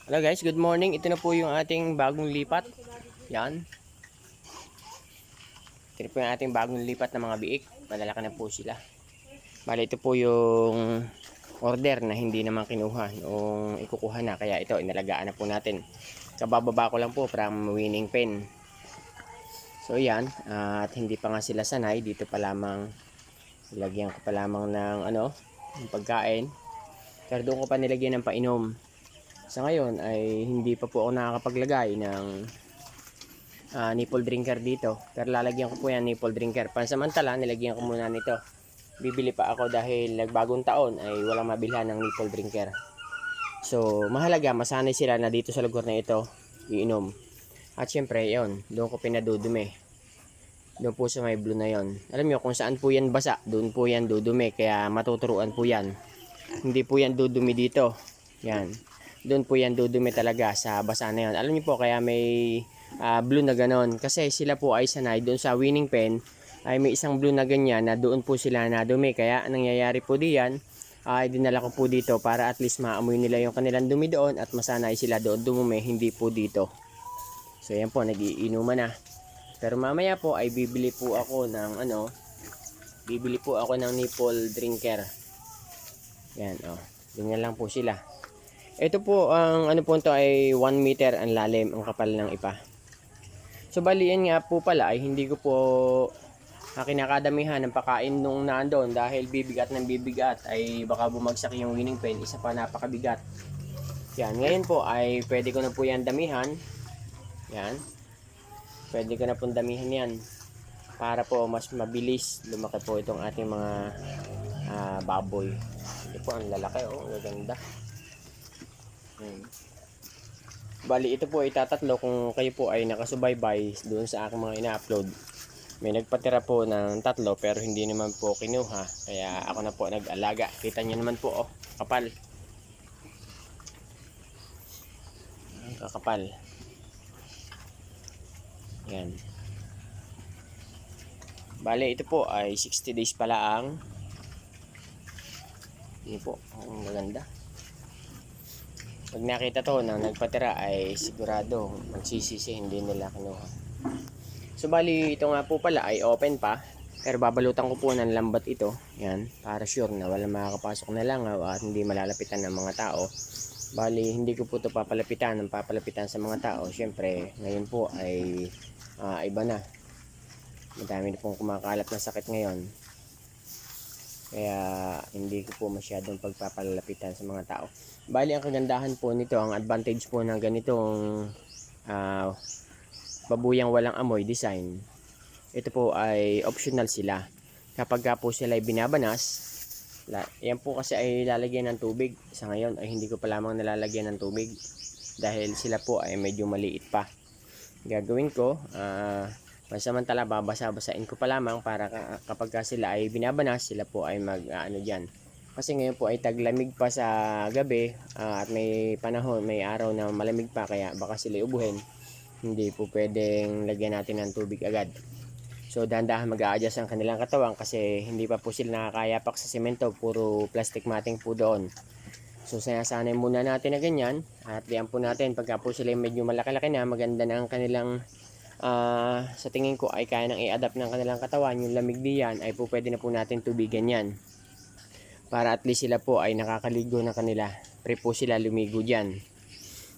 Hello guys, good morning. Ito na po yung ating bagong lipat. Yan. Ito na po yung ating bagong lipat na mga biik. Malalaki na po sila. Bali, ito po yung order na hindi naman kinuha. Yung ikukuha na. Kaya ito, inalagaan na po natin. Kabababa ko lang po from winning pen. So yan. At hindi pa nga sila sanay. Dito pa lamang, ilagyan ko pa lamang ng ng pagkain. Pero doon ko pa nilagyan ng painom. Sa ngayon ay hindi pa po ako nakakapaglagay ng nipple drinker dito, pero lalagyan ko po yan nipple drinker. Pansamantala nilagyan ko muna nito. Bibili pa ako dahil nagbagong taon ay walang mabilhan ng nipple drinker. So mahalaga masanay sila na dito sa lugar na ito iinom. At syempre yon, doon ko pinadudumi. Doon po sa may blue na yon. Alam nyo kung saan po yan basa, doon po yan dudumi. Kaya matuturuan po yan. Hindi po yan dudumi dito. Yan. Doon po yan dudumi talaga sa basa na yon. Alam niyo po kaya may blue na ganon. Kasi sila po ay sanay doon sa winning pen ay may isang blue na ganyan na doon po sila nadumi. Kaya nangyayari po diyan ay dinala ko po dito para at least maamoy nila yung kanilang dumi doon at masanay sila doon dumumi, hindi po dito. So yan po, nagiinuman na. Pero mamaya po ay bibili po ako ng bibili po ako ng nipple drinker. Yan, ganyan lang po sila. Ito po ang po ito ay 1 meter ang lalim, ang kapal ng ipa. So bali yan nga po pala ay hindi ko po kinakadamihan ng pakain nung nandoon dahil bibigat ng bibigat ay baka bumagsak yung winning pen, isa pa napakabigat. Yan, ngayon po ay pwede ko na po yan damihan. Yan. Pwede ko na pong damihan yan para po mas mabilis lumaki po itong ating mga baboy. Ito po ang lalaki, gaganda. Bali ito po ay tatatlo kung kayo po ay nakasubaybay doon sa aking mga ina-upload. May nagpatira po ng tatlo pero hindi naman po kinuha. Kaya ako na po nag-alaga. Kita nyo naman po, kapal. Ang kakapal. Yan. Bali ito po ay 60 days pa lang. Yan po, ang maganda. Pag nakita to na nagpatira ay sigurado magsisisi, hindi nila kinuha. So bali ito nga po pala ay open pa, pero babalutan ko po ng lambat ito. Yan, para sure na walang makakapasok na langaw at hindi malalapitan ng mga tao. Bali hindi ko po ito papalapitan sa mga tao. Siyempre ngayon po ay iba na. Madami na pong kumakalat na sakit ngayon. Kaya hindi ko po masyadong pagpapalapitan sa mga tao. Bali ang kagandahan po nito, ang advantage po ng ganitong babuyang walang amoy design, ito po ay optional sila. Kapag po sila ay binabanas, yan po kasi ay lalagyan ng tubig. Sa ngayon ay hindi ko pa lamang nalalagyan ng tubig dahil sila po ay medyo maliit pa. Gagawin ko, pansamantala babasa-basain ko pa lamang para kapag sila ay binabanas, sila po ay dyan. Kasi ngayon po ay taglamig pa sa gabi at may panahon, may araw na malamig pa kaya baka sila ubuhin. Hindi po pwedeng lagyan natin ng tubig agad. So dahan-dahan mag-a-adjust ang kanilang katawan kasi hindi pa po sila nakakayapak sa semento, puro plastic matting po doon. So sinasanay muna natin na ganyan at diyan po natin pagka po sila medyo malaki-laki na, maganda na ang kanilang sa tingin ko ay kaya nang i-adapt ng kanilang katawan, yung lamig diyan ay po pwede na po natin tubigan yan para at least sila po ay nakakaligo na kanila, pre po sila lumigo dyan.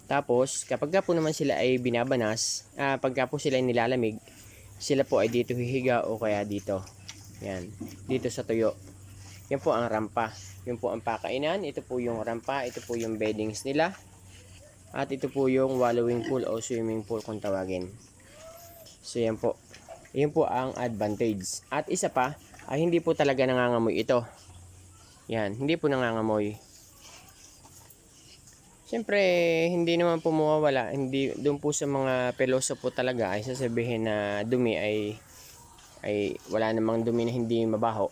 Tapos kapag po naman sila ay binabanas, pagka po sila ay nilalamig, sila po ay dito hihiga o kaya dito, yan, dito sa tuyo. Yan po ang rampa, yun po ang pakainan, ito po yung rampa, ito po yung beddings nila, at ito po yung wallowing pool o swimming pool kung tawagin. So yan po. Yan po ang advantage. At isa pa, ay hindi po talaga nangangamoy ito. Yan, hindi po nangangamoy. Siyempre, hindi naman po mawawala. Hindi, doon po sa mga peloso po talaga ay sasabihin na dumi ay wala namang dumi na hindi mabaho.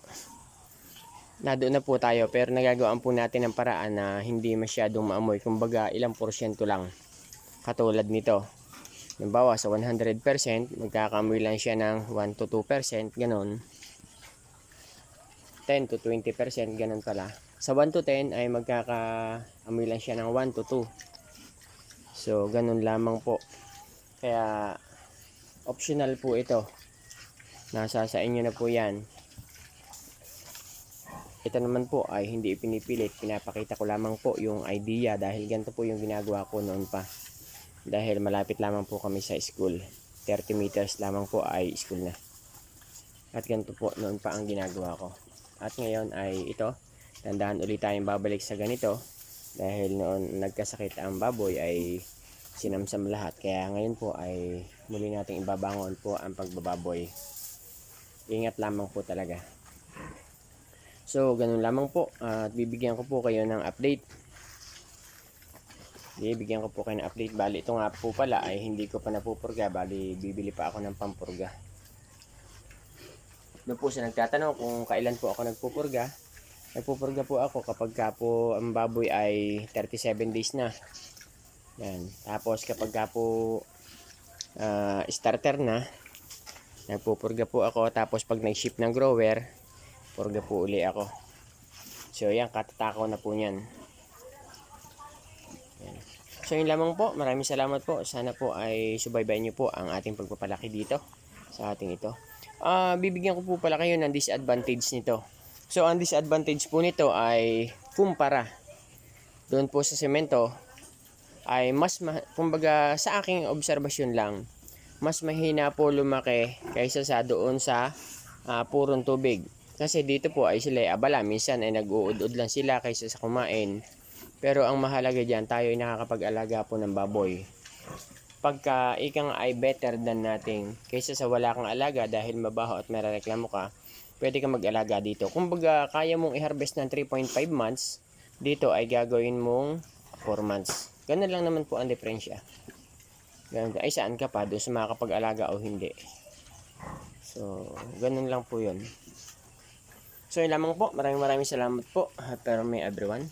Doon na po tayo, pero nagagawaan po natin ng paraan na hindi masyadong maamoy. Kumbaga, ilang porsyento lang. Katulad nito. Halimbawa sa 100%, magkakamoy lang siya ng 1 to 2%, ganon. 10 to 20%, ganon pala. Sa 1 to 10 ay magkakaamoy lang siya ng 1 to 2. So, ganun lamang po. Kaya, optional po ito. Nasa sa inyo na po yan. Ito naman po ay hindi ipinipilit. Pinapakita ko lamang po yung idea dahil ganito po yung ginagawa ko noon pa. Dahil malapit lamang po kami sa school. 30 meters lamang po ay school na. At ganito po noon pa ang ginagawa ko. At ngayon ay ito. Tandaan ulit tayong babalik sa ganito. Dahil noon nagkasakit ang baboy ay sinamsam lahat. Kaya ngayon po ay muli nating ibabangon po ang pagbababoy. Ingat lamang po talaga. So, ganun lamang po. At bibigyan ko po kayo ng update. Bibigyan ko po kayo ng update. Bali, ito nga po pala ay hindi ko pa napupurga. Bali, bibili pa ako ng pampurga. Doon po sa nagtatanong kung kailan po ako nagpupurga. Nagpupurga po ako kapag ka po ang baboy ay 37 days na. Yan. Tapos kapag ka po starter na, nagpupurga po ako. Tapos pag nag-ship ng grower, purga po uli ako. So yan, katatakaw na po niyan. Yan. So yun lamang po. Maraming salamat po. Sana po ay subaybayan niyo po ang ating pagpapalaki dito sa ating ito. Bibigyan ko po pala kayo ng disadvantage nito. So ang disadvantage po nito ay kumpara doon po sa semento ay kumbaga sa aking obserbasyon lang, mas mahina po lumaki kaysa sa doon sa purong tubig. Kasi dito po ay sila abala. Minsan ay nag-uud-ud lang sila kaysa sa kumain. Pero ang mahalaga dyan, tayo ay nakakapag-alaga po ng baboy. Pagka ikang ay better than nating kaysa sa wala kang alaga dahil mabaho at merereklamo ka, pwede kang mag-alaga dito. Kumbaga, kaya mong i-harvest ng 3.5 months, dito ay gagawin mong 4 months. Ganun lang naman po ang diferensya. Ganun, ay saan ka pa? Doon sa makakapag-alaga o hindi. So, ganun lang po yun. So yun lamang po. Maraming salamat po. Pero may everyone.